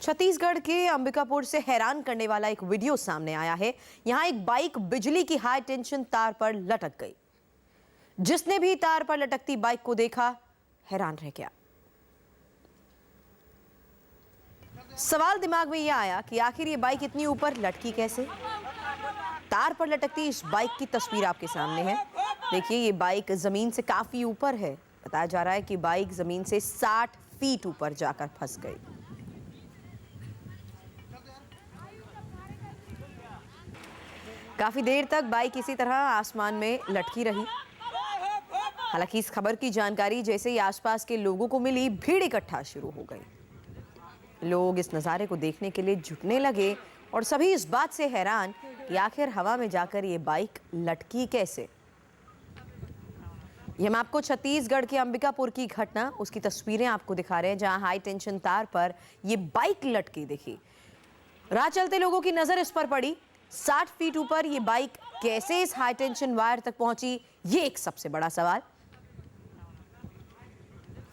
छत्तीसगढ़ के अंबिकापुर से हैरान करने वाला एक वीडियो सामने आया है। यहां एक बाइक बिजली की हाई टेंशन तार पर लटक गई। जिसने भी तार पर लटकती बाइक को देखा हैरान रह गया। सवाल दिमाग में यह आया कि आखिर ये बाइक इतनी ऊपर लटकी कैसे। तार पर लटकती इस बाइक की तस्वीर आपके सामने है। देखिए, ये बाइक जमीन से काफी ऊपर है। बताया जा रहा है कि बाइक जमीन से 60 फीट ऊपर जाकर फंस गई। काफी देर तक बाइक इसी तरह आसमान में लटकी रही। हालांकि इस खबर की जानकारी जैसे ही आसपास के लोगों को मिली, भीड़ इकट्ठा शुरू हो गई। लोग इस नज़ारे को देखने के लिए जुटने लगे और सभी इस बात से हैरान कि आखिर हवा में जाकर ये बाइक लटकी कैसे। ये हम आपको छत्तीसगढ़ के अंबिकापुर की घटना, उसकी तस्वीरें आपको दिखा रहे हैं, जहां हाई टेंशन तार पर ये बाइक लटकी दिखी। राह चलते लोगों की नजर इस पर पड़ी। 60 फीट ऊपर ये बाइक कैसे इस हाई टेंशन वायर तक पहुंची, ये एक सबसे बड़ा सवाल।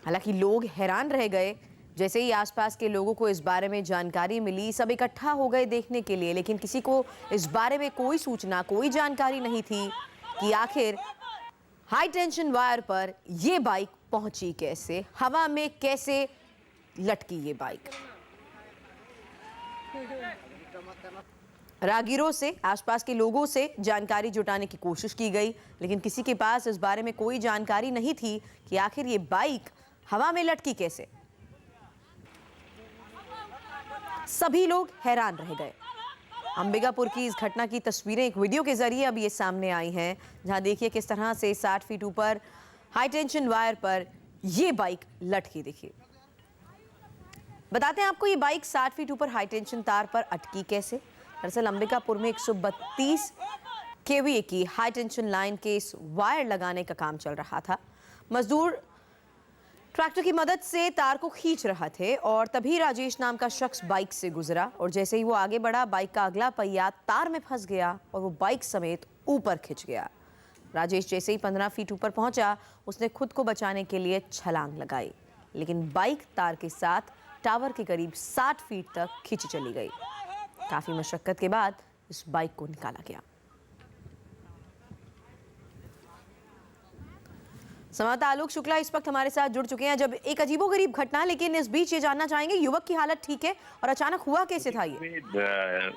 हालांकि लोग हैरान रह गए। जैसे ही आसपास के लोगों को इस बारे में जानकारी मिली, सब इकट्ठा हो गए देखने के लिए, लेकिन किसी को इस बारे में कोई सूचना, कोई जानकारी नहीं थी कि आखिर हाई टेंशन वायर पर यह बाइक पहुंची कैसे, हवा में कैसे लटकी ये बाइक। राहगीरों से, आसपास के लोगों से जानकारी जुटाने की कोशिश की गई, लेकिन किसी के पास इस बारे में कोई जानकारी नहीं थी कि आखिर ये बाइक हवा में लटकी कैसे। सभी लोग हैरान रह गए। अंबिकापुर की इस घटना की तस्वीरें एक वीडियो के जरिए अब ये सामने आई हैं, जहां देखिए किस तरह से 60 फीट ऊपर हाई टेंशन वायर पर ये बाइक लटकी दिखी। बताते हैं आपको, ये बाइक 60 फीट ऊपर हाई टेंशन तार पर अटकी कैसे। दरअसल अंबिकापुर में 132 केवीए की हाई टेंशन लाइन के इस वायर लगाने का काम चल रहा था। मजदूर ट्रैक्टर की मदद से तार को खींच रहा थे और तभी राजेश नाम का शख्स बाइक से गुजरा और जैसे ही वो आगे बढ़ा, बाइक का अगला पहिया तार में फंस गया और वो बाइक समेत ऊपर खिंच गया। राजेश जैसे ही 15 फीट ऊपर पहुंचा, उसने खुद को बचाने के लिए छलांग लगाई, लेकिन बाइक तार के साथ टावर के करीब 60 फीट तक खिंच चली गई। काफी मशक्कत के बाद इस बाइक को निकाला गया। संवाददाता आलोक शुक्ला इस वक्त हमारे साथ जुड़ चुके हैं। जब एक अजीबोगरीब घटना, लेकिन इस बीच ये जानना चाहेंगे, युवक की हालत ठीक है और अचानक हुआ कैसे था ये?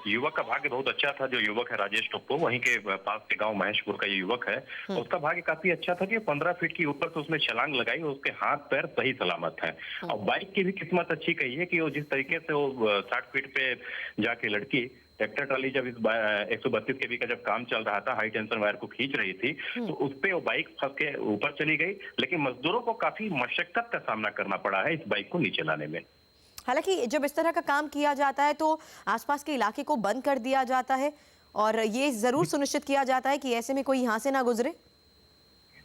युवक का भाग्य बहुत अच्छा था। जो युवक है राजेश टोप्पो, वहीं के पास के गांव महेशपुर का ये युवक है। उसका भाग्य काफी अच्छा था कि 15 फीट की ऊपर से उसने छलांग लगाई और उसके हाथ पैर सही सलामत है। और बाइक की भी किस्मत अच्छी कही है कि वो जिस तरीके से वो 60 फीट पे जाके लड़की, ट्रैक्टर ट्राली जब इस 132 केवी का जब काम चल रहा था, हाई टेंशन वायर को खींच रही थी, तो उस पे वो बाइक फंस के ऊपर चली गई। लेकिन मजदूरों को काफी मशक्कत का सामना करना पड़ा है इस बाइक को नीचे लाने में। हालांकि जब इस तरह का काम किया जाता है तो आसपास के इलाके को बंद कर दिया जाता है और ये जरूर सुनिश्चित किया जाता है कि ऐसे में कोई यहाँ से ना गुजरे।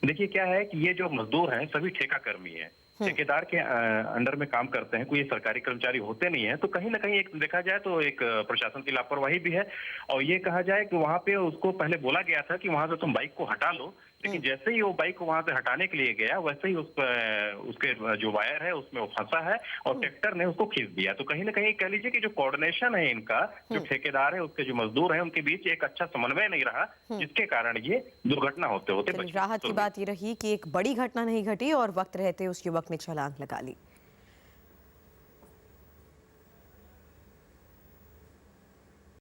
देखिए, क्या है कि ये जो मजदूर हैं सभी ठेका कर्मी हैं, ठेकेदार के अंडर में काम करते हैं, कोई सरकारी कर्मचारी होते नहीं है। तो कहीं ना कहीं एक देखा जाए तो एक प्रशासन की लापरवाही भी है। और ये कहा जाए कि वहां पे उसको पहले बोला गया था कि वहां से तुम बाइक को हटा लो, लेकिन जैसे ही वो बाइक को वहां से हटाने के लिए गया, वैसे ही उसके जो वायर है उसमें वो फंसा है और ट्रैक्टर ने उसको खींच दिया। तो कहीं ना कहीं कह लीजिए कि जो कोऑर्डिनेशन है इनका, जो ठेकेदार है उसके जो मजदूर है, उनके बीच एक अच्छा समन्वय नहीं रहा, जिसके कारण ये दुर्घटना होते होते राहत की बात ये रही कि एक बड़ी घटना नहीं घटी और वक्त रहते उस युवक ने छलांग लगा ली।